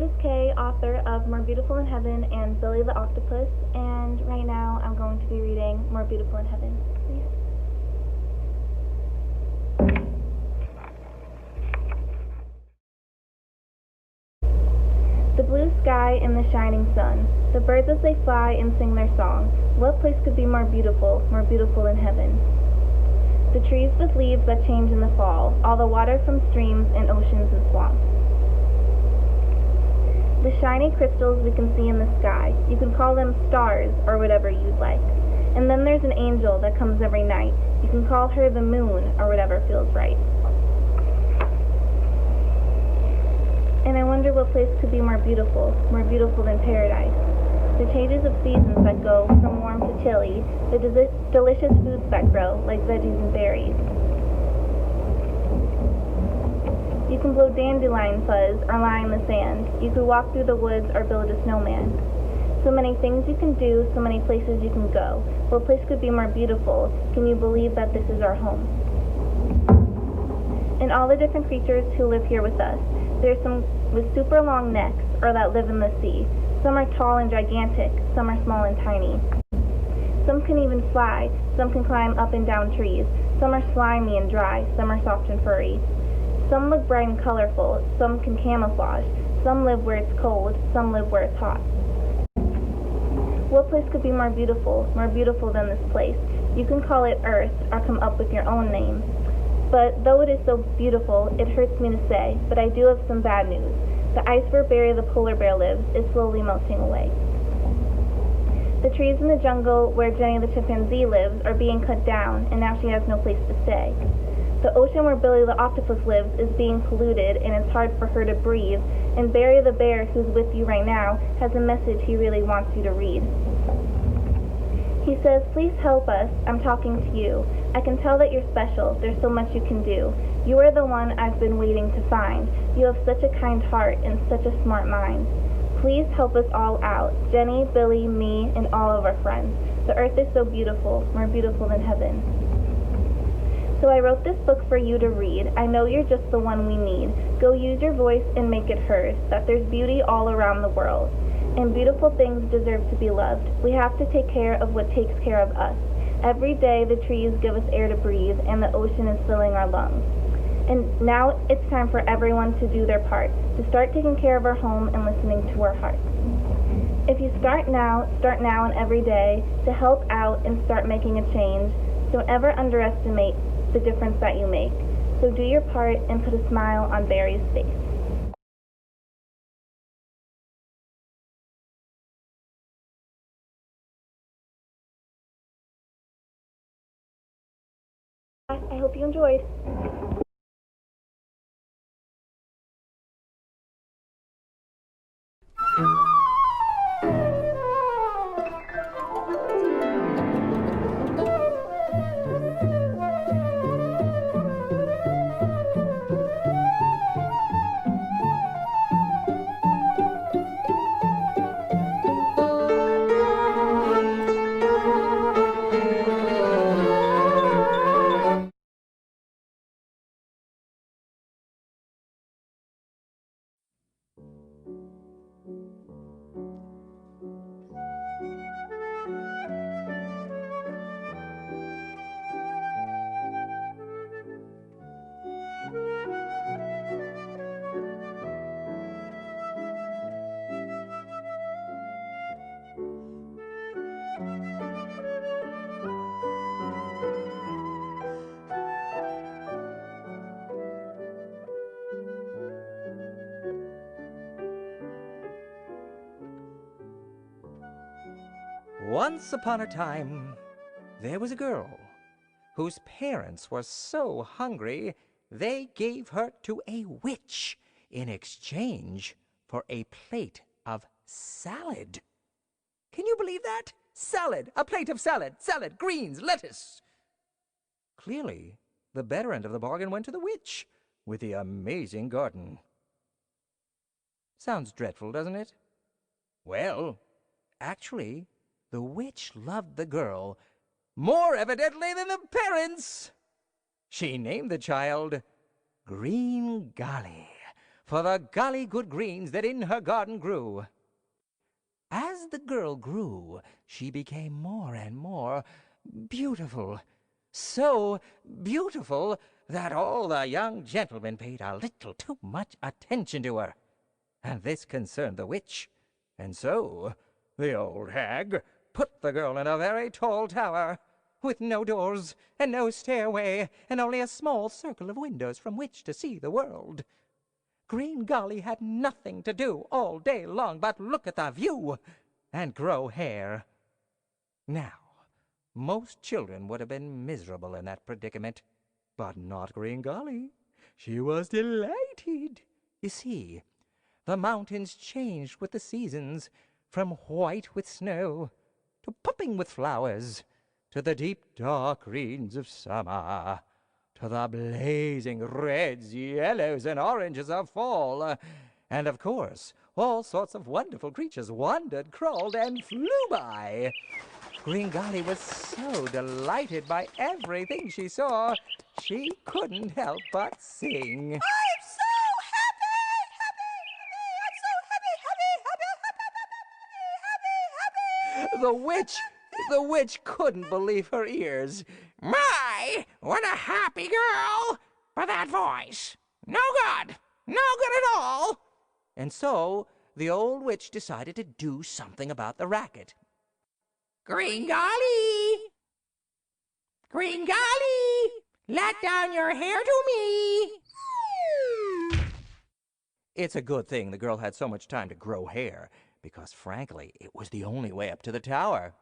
is Kay, author of More Beautiful in Heaven and Billy the Octopus, and right now I'm going to be reading More Beautiful in Heaven. Please. The blue sky and the shining sun, the birds as they fly and sing their song. What place could be more beautiful than heaven? The trees with leaves that change in the fall, all the water from streams and oceans and swamps. The shiny crystals we can see in the sky, you can call them stars or whatever you'd like. And then there's an angel that comes every night. You can call her the moon or whatever feels right. And I wonder what place could be more beautiful than paradise. The changes of seasons that go from warm to chilly, the delicious foods that grow, like veggies and berries. You can blow dandelion fuzz or lie in the sand. You could walk through the woods or build a snowman. So many things you can do, so many places you can go. What place could be more beautiful? Can you believe that this is our home? And all the different creatures who live here with us. There's some with super long necks or that live in the sea. Some are tall and gigantic, some are small and tiny. Some can even fly, some can climb up and down trees. Some are slimy and dry, some are soft and furry. Some look bright and colorful, some can camouflage. Some live where it's cold, some live where it's hot. What place could be more beautiful than this place? You can call it Earth or come up with your own name. But though it is so beautiful, it hurts me to say, but I do have some bad news. The ice where Barry the polar bear lives is slowly melting away. The trees in the jungle where Jenny the chimpanzee lives are being cut down, and now she has no place to stay. The ocean where Billy the octopus lives is being polluted, and it's hard for her to breathe, and Barry the bear, who's with you right now, has a message he really wants you to read. He says, "Please help us, I'm talking to you. I can tell that you're special, there's so much you can do. You are the one I've been waiting to find. You have such a kind heart and such a smart mind. Please help us all out, Jenny, Billy, me, and all of our friends. The earth is so beautiful, more beautiful than heaven." So I wrote this book for you to read. I know you're just the one we need. Go use your voice and make it heard, that there's beauty all around the world. And beautiful things deserve to be loved. We have to take care of what takes care of us. Every day the trees give us air to breathe, and the ocean is filling our lungs. And now it's time for everyone to do their part, to start taking care of our home and listening to our hearts. If you start now and every day to help out and start making a change, don't ever underestimate the difference that you make. So do your part and put a smile on Barry's face. I hope you enjoyed. Once upon a time, there was a girl whose parents were so hungry they gave her to a witch in exchange for a plate of salad. Can you believe that? Salad! A plate of salad! Salad, greens, lettuce! Clearly, the better end of the bargain went to the witch with the amazing garden. Sounds dreadful, doesn't it? Well, actually, the witch loved the girl more evidently than the parents. She named the child Green Golly, for the golly good greens that in her garden grew. As the girl grew, she became more and more beautiful, so beautiful that all the young gentlemen paid a little too much attention to her, and this concerned the witch, and so the old hag put the girl in a very tall tower, with no doors and no stairway, and only a small circle of windows from which to see the world. Green Golly had nothing to do all day long but look at the view and grow hair. Now, most children would have been miserable in that predicament, but not Green Golly. She was delighted. You see, the mountains changed with the seasons, from white with snow to popping with flowers, to the deep dark greens of summer, to the blazing reds, yellows, and oranges of fall. And, of course, all sorts of wonderful creatures wandered, crawled, and flew by. Green Golly was so delighted by everything she saw, she couldn't help but sing. I'm so happy, happy. The witch couldn't believe her ears. My, what a happy girl! But that voice, no good at all. And so the old witch decided to do something about the racket. Green Golly! Green Golly! Let down your hair to me! It's a good thing the girl had so much time to grow hair, because frankly, it was the only way up to the tower.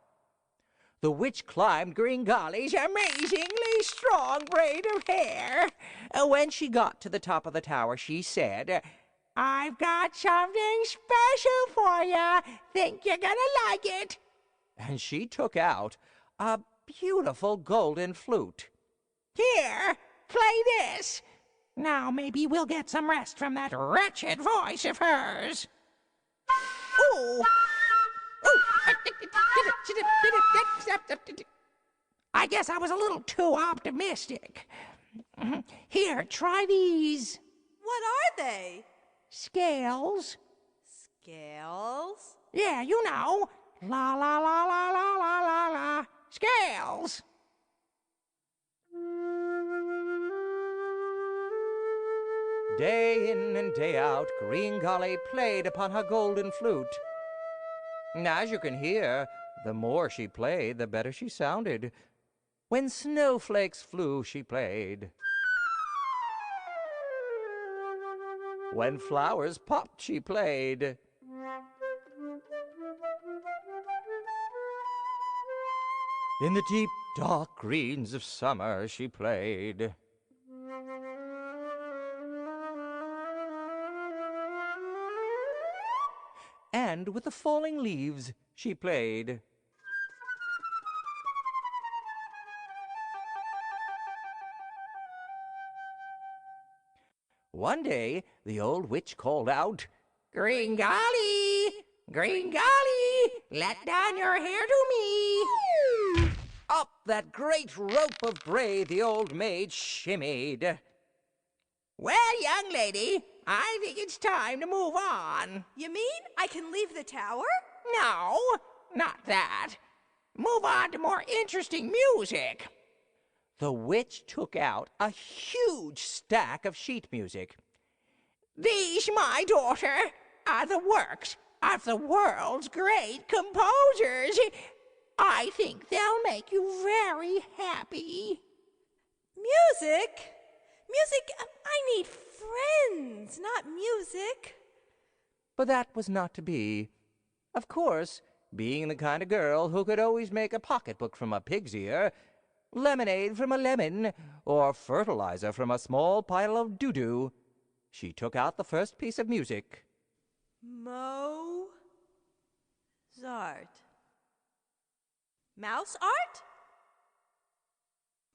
The witch climbed Green Golly's amazingly strong braid of hair. When she got to the top of the tower, she said, I've got something special for you. Think you're gonna like it? And she took out a beautiful golden flute. Here, play this. Now maybe we'll get some rest from that wretched voice of hers. Ooh! I guess I was a little too optimistic. Here, try these. What are they? Scales. Scales? Yeah, you know. La la la la la la la la. Scales. Day in and day out, Green Golly played upon her golden flute. As you can hear, the more she played, the better she sounded. When snowflakes flew, she played. When flowers popped, she played. In the deep, dark greens of summer, she played. And with the falling leaves, she played. One day, the old witch called out, Green Golly! Green Golly! Let down your hair to me! Up that great rope of braid the old maid shimmied. Well, young lady, I think it's time to move on. You mean I can leave the tower? No, not that. Move on to more interesting music. The witch took out a huge stack of sheet music. These, my daughter, are the works of the world's great composers. I think they'll make you very happy. Music? Music? I need friends, not music. But that was not to be. Of course, being the kind of girl who could always make a pocketbook from a pig's ear, lemonade from a lemon, or fertilizer from a small pile of doo-doo, she took out the first piece of music. Mozart. Mouse art?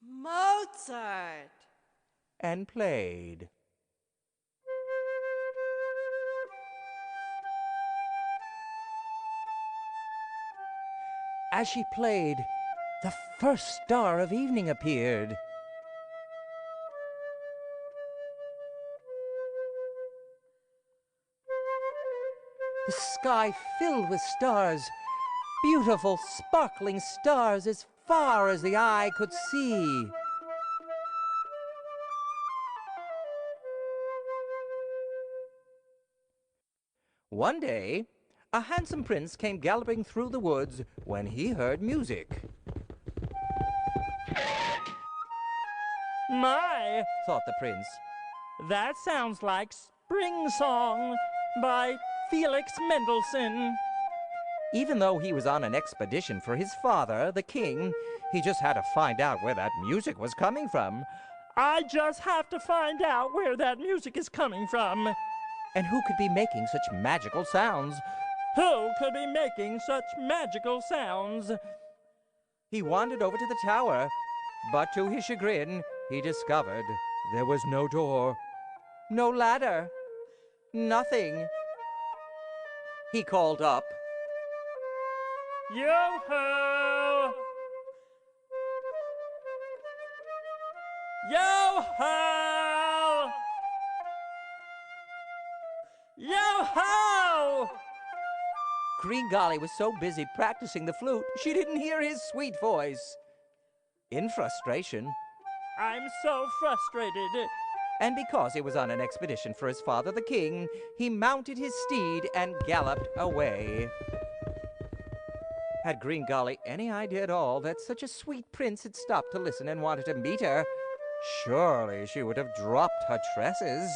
Mozart. And played. As she played, the first star of evening appeared. the sky filled with stars, beautiful, sparkling stars as far as the eye could see. One day, a handsome prince came galloping through the woods when he heard music. My, Thought the prince. that sounds like Spring Song by Felix Mendelssohn. Even though he was on an expedition for his father, the king, he just had to find out where that music was coming from. I just have to find out where that music is coming from. And who could be making such magical sounds? Who could be making such magical sounds? He wandered over to the tower, but to his chagrin, he discovered there was no door, no ladder, nothing. He called up, Yo-ho! Yo-ho! Yo-ho! Green Golly was so busy practicing the flute, she didn't hear his sweet voice. In frustration, I'm so frustrated. and because he was on an expedition for his father the king, he mounted his steed and galloped away. Had Green Golly any idea at all that such a sweet prince had stopped to listen and wanted to meet her, surely she would have dropped her tresses.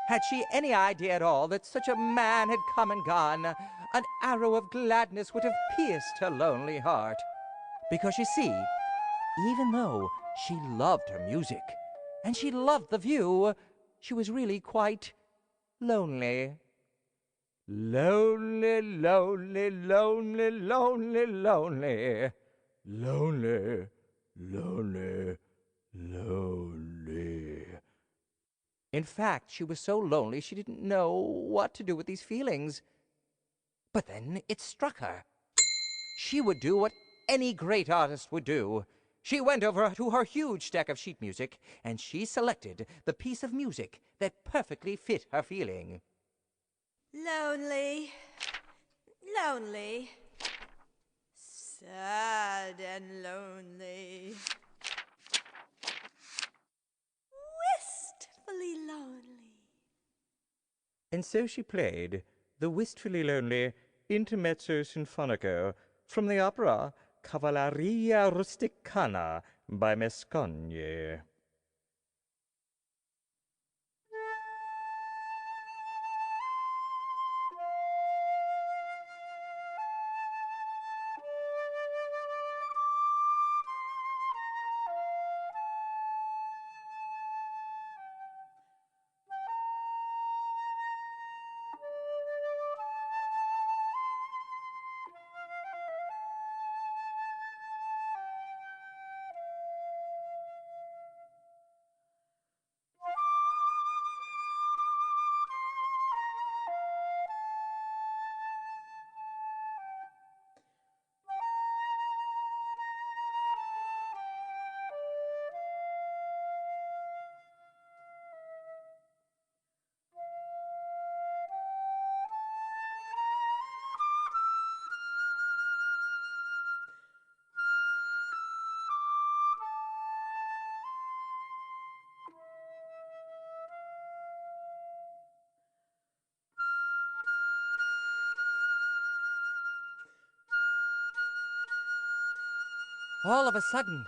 Had she any idea at all that such a man had come and gone, an arrow of gladness would have pierced her lonely heart. Because you see, even though she loved her music, and she loved the view, she was really quite lonely. Lonely, lonely, lonely, lonely, lonely. Lonely, lonely, lonely. In fact, she was so lonely she didn't know what to do with these feelings. But then it struck her. She would do what any great artist would do. She went over to her huge stack of sheet music, and she selected the piece of music that perfectly fit her feeling. Lonely, lonely, sad and lonely, wistfully lonely. And so she played the wistfully lonely Intermezzo Sinfonico from the opera Cavalleria Rusticana by Mescogni. All of a sudden,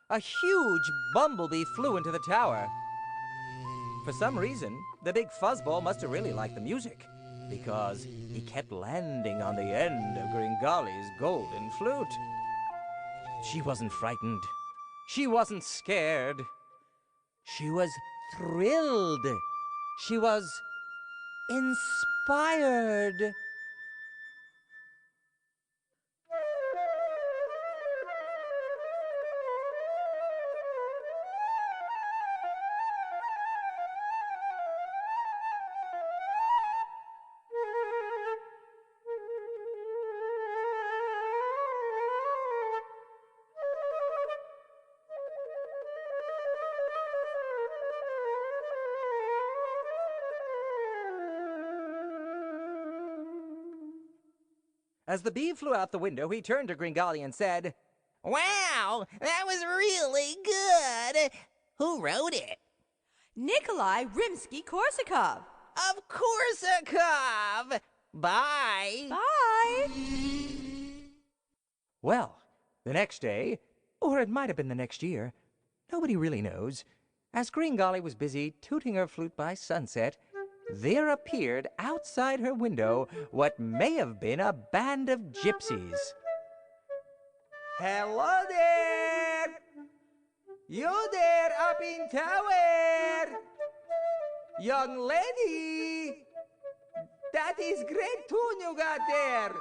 a huge bumblebee flew into the tower. For some reason, the big fuzzball must have really liked the music, because he kept landing on the end of Green Golly's golden flute. She wasn't frightened. She wasn't scared. She was thrilled. She was inspired. As the bee flew out the window, he turned to Golly and said, Wow, that was really good. Who wrote it? Nikolai Rimsky-Korsakov. Of Korsakov. Bye. Bye. Well, the next day, or it might have been the next year, nobody really knows, as Golly was busy tooting her flute by sunset, there appeared outside her window what may have been a band of gypsies. Hello there! You there up in tower! Young lady! That is great tune you got there!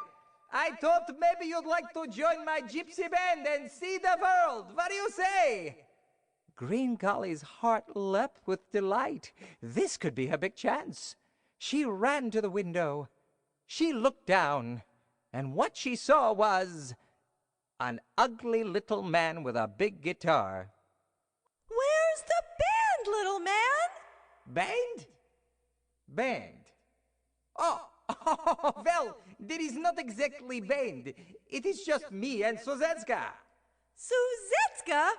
I thought maybe you'd like to join my gypsy band and see the world. What do you say? Golly's heart leapt with delight. This could be her big chance. She ran to the window. She looked down, and what she saw was an ugly little man with a big guitar. Where's the band, little man? Band? Band. Oh, well, there is not exactly band. It is just me and Suzetska. Suzetska?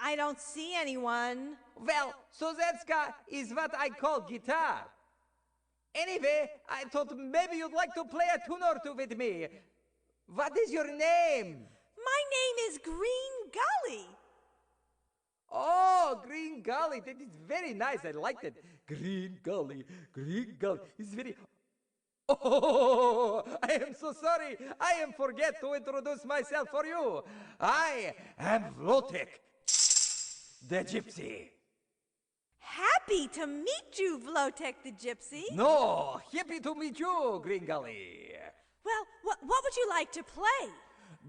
I don't see anyone. Well, Suzetska is what I call guitar. Anyway, I thought maybe you'd like to play a tune or two with me. What is your name? My name is Green Golly. Oh, Green Golly, that is very nice. I like that. Green Golly. It's very... Oh, I am so sorry. I am forget to introduce myself for you. I am Flute, the gypsy. Happy to meet you, Vlotek the gypsy. No, happy to meet you, Green Golly. Well, what would you like to play?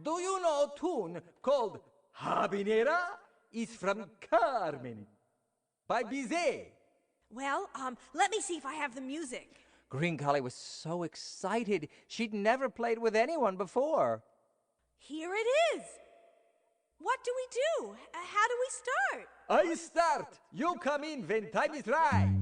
Do you know a tune called Habanera? It's from Carmen by Bizet. Well, let me see if I have the music. Green Golly was so excited. She'd never played with anyone before. Here it is. What do we do? How do we start? I start. You come in when time is right.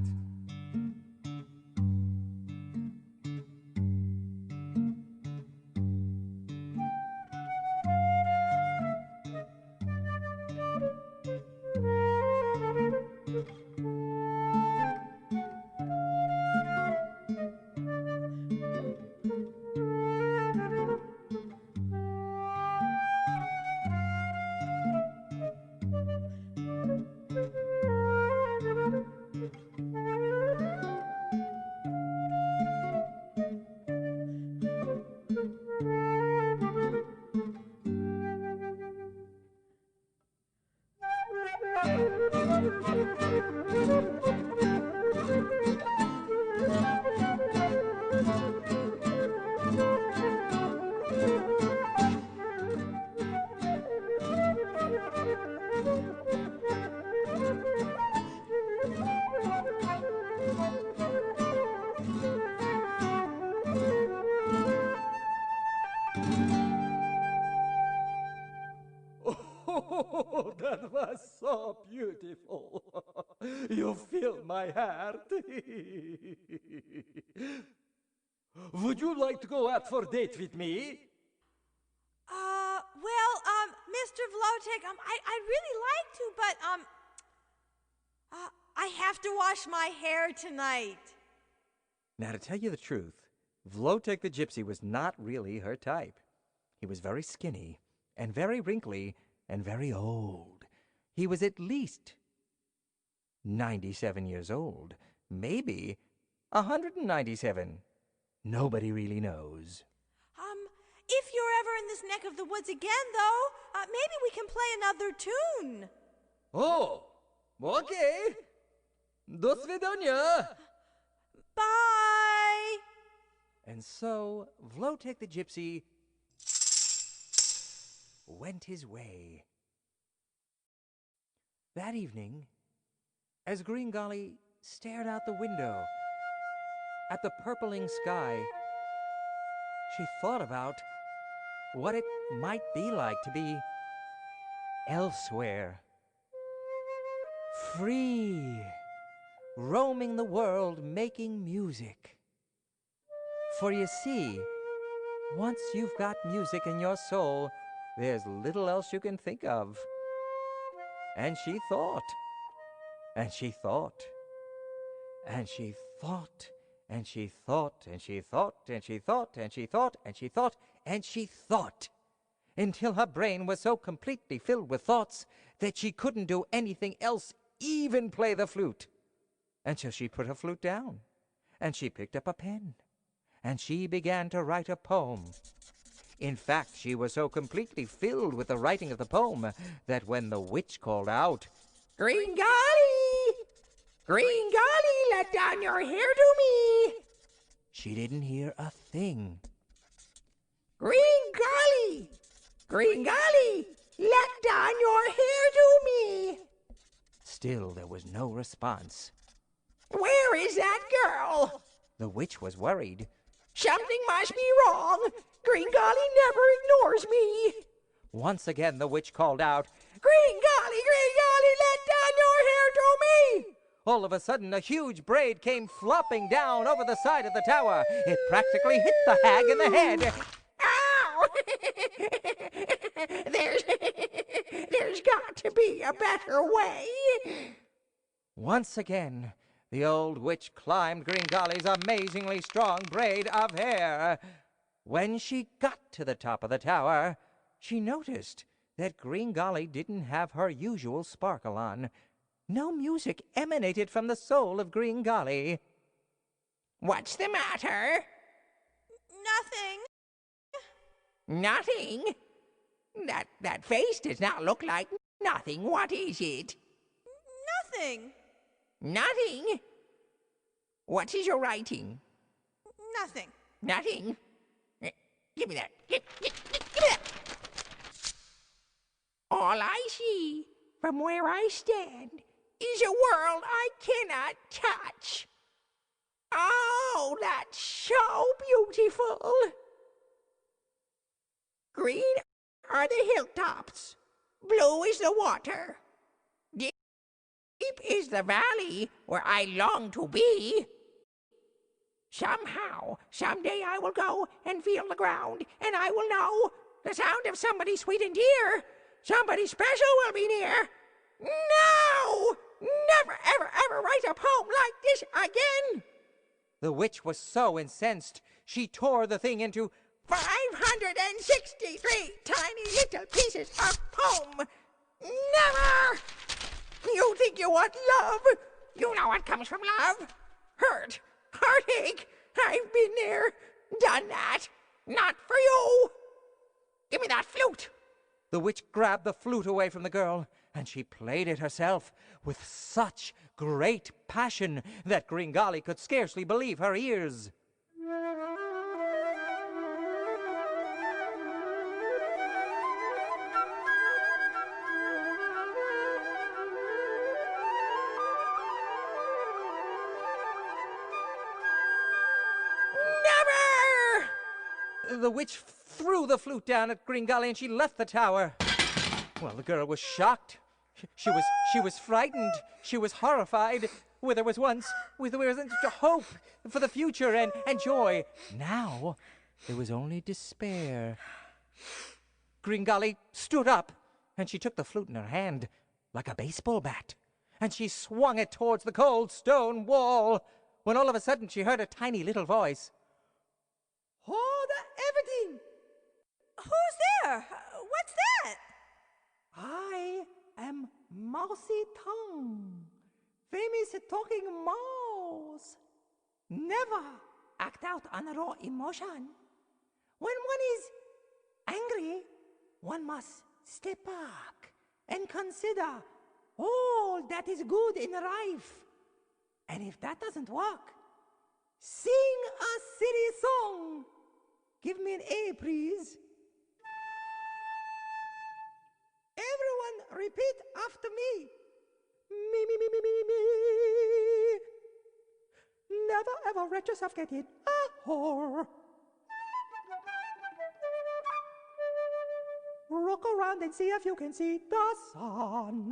Oh, that was so beautiful. You filled my heart. Would you like to go out for a date with me? Mr. Vlotek, I'd really like to, but, I have to wash my hair tonight. Now, to tell you the truth, Vlotek the gypsy was not really her type. He was very skinny, and very wrinkly, and very old. He was at least 97 years old, maybe 197. Nobody really knows. If you're ever in this neck of the woods again, though, maybe we can play another tune. Oh, okay. До свидания. Bye. And so Vlotek the gypsy went his way. That evening, as Green Golly stared out the window at the purpling sky, she thought about what it might be like to be elsewhere, free, roaming the world making music. For you see, Once you've got music in your soul, there's little else you can think of. And she thought, and she thought, and she thought, and she thought, and she thought, and she thought, and she thought, and she thought, and she thought, until her brain was so completely filled with thoughts that she couldn't do anything else, even play the flute. Until she put her flute down, and she picked up a pen, and she began to write a poem. In fact, she was so completely filled with the writing of the poem that when the witch called out, Green Golly! Green Golly, let down your hair to me! she didn't hear a thing. Green Golly! Green Golly, let down your hair to me! Still there was no response. Where is that girl? The witch was worried. Something must be wrong. Green Golly never ignores me. Once again the witch called out, Green Golly, let down your hair to me! All of a sudden, a huge braid came flopping down over the side of the tower. It practically hit the hag in the head. Ow! There's got to be a better way. Once again, the old witch climbed Green Golly's amazingly strong braid of hair. When she got to the top of the tower, she noticed that Green Golly didn't have her usual sparkle on. No music emanated from the soul of Green Golly. What's the matter? Nothing. Nothing? That face does not look like nothing. What is it? Nothing. Nothing? What is your writing? Nothing. Nothing? Give me that. Give me that. All I see from where I stand is a world I cannot touch. Oh, that's so beautiful. Green are the hilltops. Blue is the water. Deep is the valley where I long to be. Somehow, someday I will go and feel the ground, and I will know the sound of somebody sweet and dear. Somebody special will be near. No! Never, ever, ever write a poem like this again! The witch was so incensed, she tore the thing into 563 tiny little pieces of poem. Never! You think you want love? You know what comes from love? Hurt, heartache. I've been there, done that. Not for you. Give me that flute. The witch grabbed the flute away from the girl, and she played it herself with such great passion that Green Golly could scarcely believe her ears. Never! The witch threw the flute down at Green Golly, and she left the tower. Well, the girl was shocked. She was frightened. She was horrified. Where there was once hope for the future and joy. Now, there was only despair. Green Golly stood up, and she took the flute in her hand like a baseball bat, and she swung it towards the cold stone wall, when all of a sudden she heard a tiny little voice. Hold everything! Who's there? What's that? I am Mousy Tongue, famous talking mouse. Never act out on raw emotion. When one is angry, one must step back and consider all that is good in life. And if that doesn't work, sing a silly song. Give me an A, please. Everyone repeat after me. Me, me, me, me, me, me. Never ever let yourself get in a whore. Rock around and see if you can see the sun.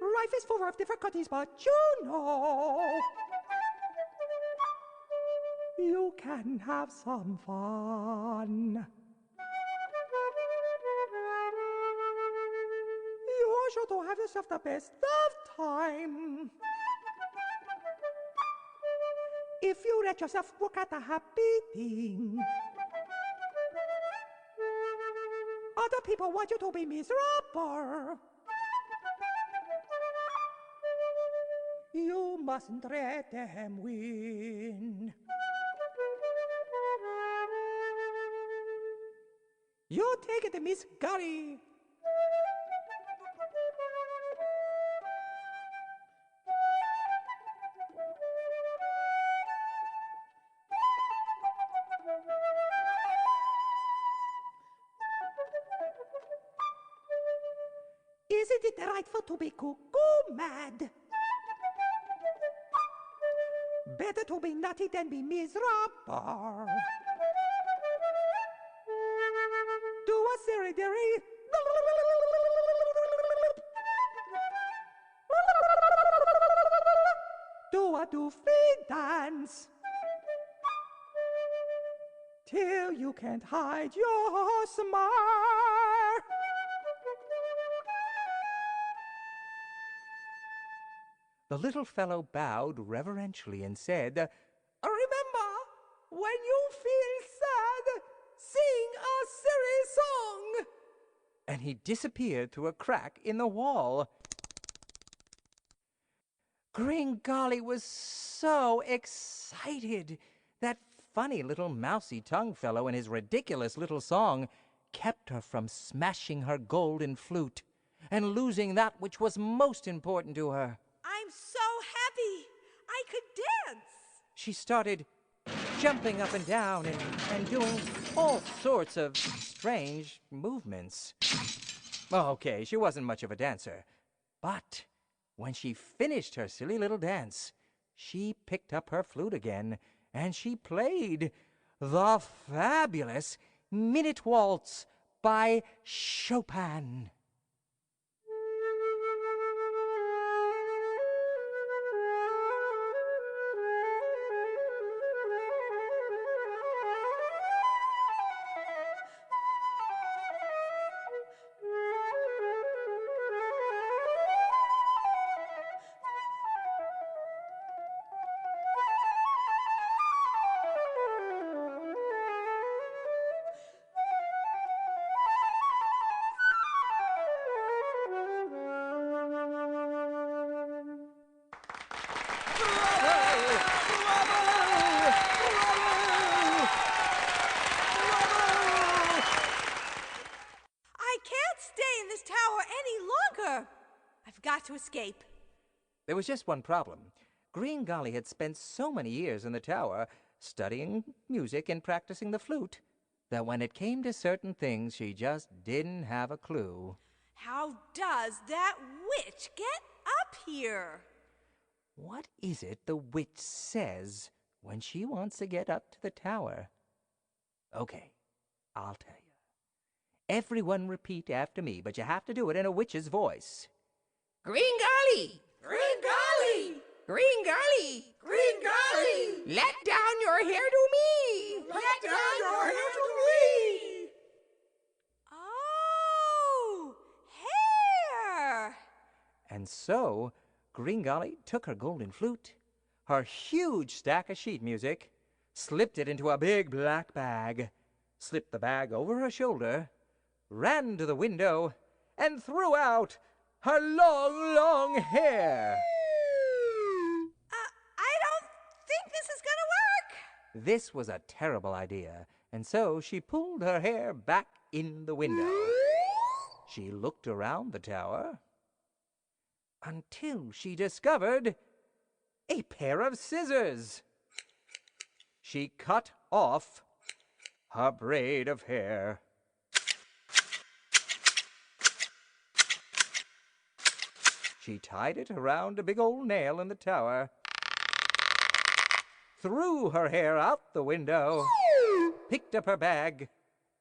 Life is full of difficulties, but you know You can have some fun. You are sure to have yourself the best of time. If you let yourself work at a happy thing. Other people want you to be miserable. You mustn't let them win. You take it, Miss Golly. Isn't it delightful to be cuckoo mad? Better to be naughty than be miserable. Do a silly-dilly. Do a doofy dance. Till you can't hide your smile. The little fellow bowed reverentially and said, Remember, when you feel sad, sing a silly song. and he disappeared through a crack in the wall. Green Golly was so excited. That funny little mousy tongue fellow and his ridiculous little song kept her from smashing her golden flute and losing that which was most important to her. I'm so happy. I could dance. She started jumping up and down and doing all sorts of strange movements. Okay, she wasn't much of a dancer, but when she finished her silly little dance, she picked up her flute again and she played the fabulous Minute Waltz by Chopin. I can't stay in this tower any longer. I've got to escape. There was just one problem. Green Golly had spent so many years in the tower studying music and practicing the flute that when it came to certain things, she just didn't have a clue. How does that witch get up here? What is it the witch says when she wants to get up to the tower? Okay, I'll tell you. Everyone repeat after me, but you have to do it in a witch's voice. Green Golly! Green Golly! Green Golly! Green Golly! Let down your hair to me! Let down your hair to me! Oh, hair! And so, Green Golly took her golden flute, her huge stack of sheet music, slipped it into a big black bag, slipped the bag over her shoulder, ran to the window, and threw out her long, long hair. I don't think this is gonna work. This was a terrible idea, and so she pulled her hair back in the window. She looked around the tower until she discovered a pair of scissors. She cut off her braid of hair. She tied it around a big old nail in the tower, threw her hair out the window, picked up her bag,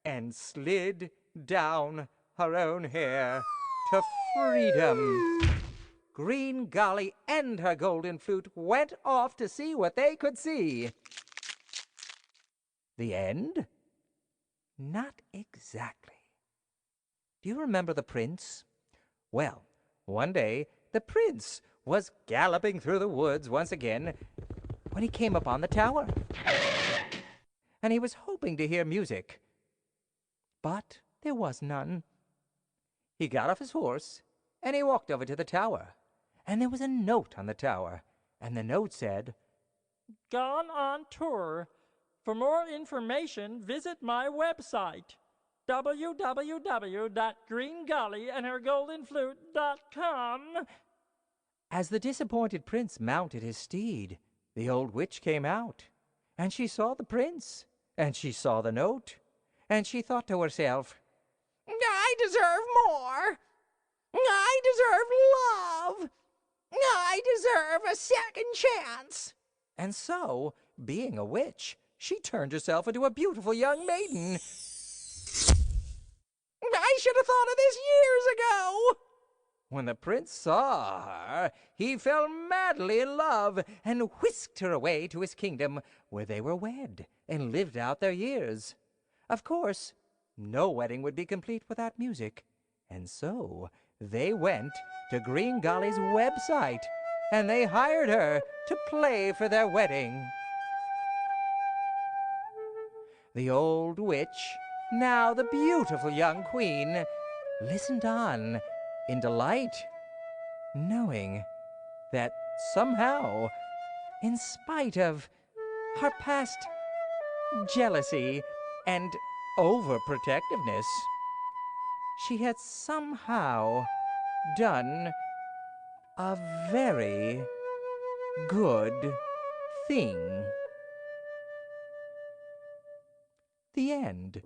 and slid down her own hair to freedom. Green Golly and her golden flute went off to see what they could see. The end? Not exactly. Do you remember the prince? Well, one day the prince was galloping through the woods once again when he came upon the tower. And he was hoping to hear music, but there was none. He got off his horse, and he walked over to the tower, and there was a note on the tower, and the note said, Gone on tour. For more information, visit my website, www.greengollyandhergoldenflute.com. As the disappointed prince mounted his steed, the old witch came out, and she saw the prince, and she saw the note, and she thought to herself, I deserve more. I deserve love. I deserve a second chance. and so, being a witch, she turned herself into a beautiful young maiden. I should have thought of this years ago. When the prince saw her, he fell madly in love and whisked her away to his kingdom, where they were wed and lived out their years. Of course, no wedding would be complete without music, and so they went to Green Golly's website, and they hired her to play for their wedding. The old witch, now the beautiful young queen, listened on in delight, knowing that somehow, in spite of her past jealousy and overprotectiveness, she had somehow done a very good thing. The end.